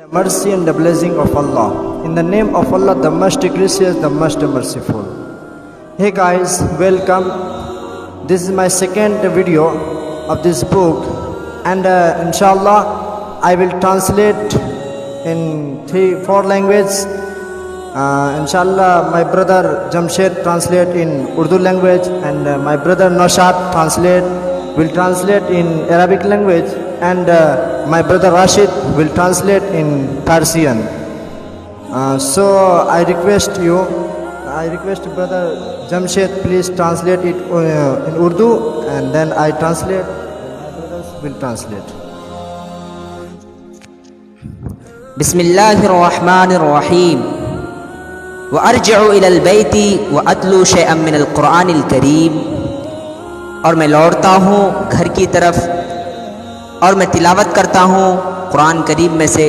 The mercy and the blessing of Allah. In the name of Allah, the most gracious, the most merciful. Hey guys, welcome. This is my second video of this book, and inshallah I will translate in 3-4 languages. Inshallah, my brother Jamshed translate in Urdu language, and my brother Naushad will translate in Arabic language, and my brother Rashid will translate in Persian. So I request brother Jamshed, please translate it in Urdu, and then I translate, my brothers will translate. बिस्मिल्लाहिर्रहमानिर्रहीम व अर्जिउ इलल बैती व अतलू शैअम मिनल कुरानिल करीम। और मैं लौटता हूँ घर की तरफ और मैं तिलावत करता हूँ कुरान करीम में से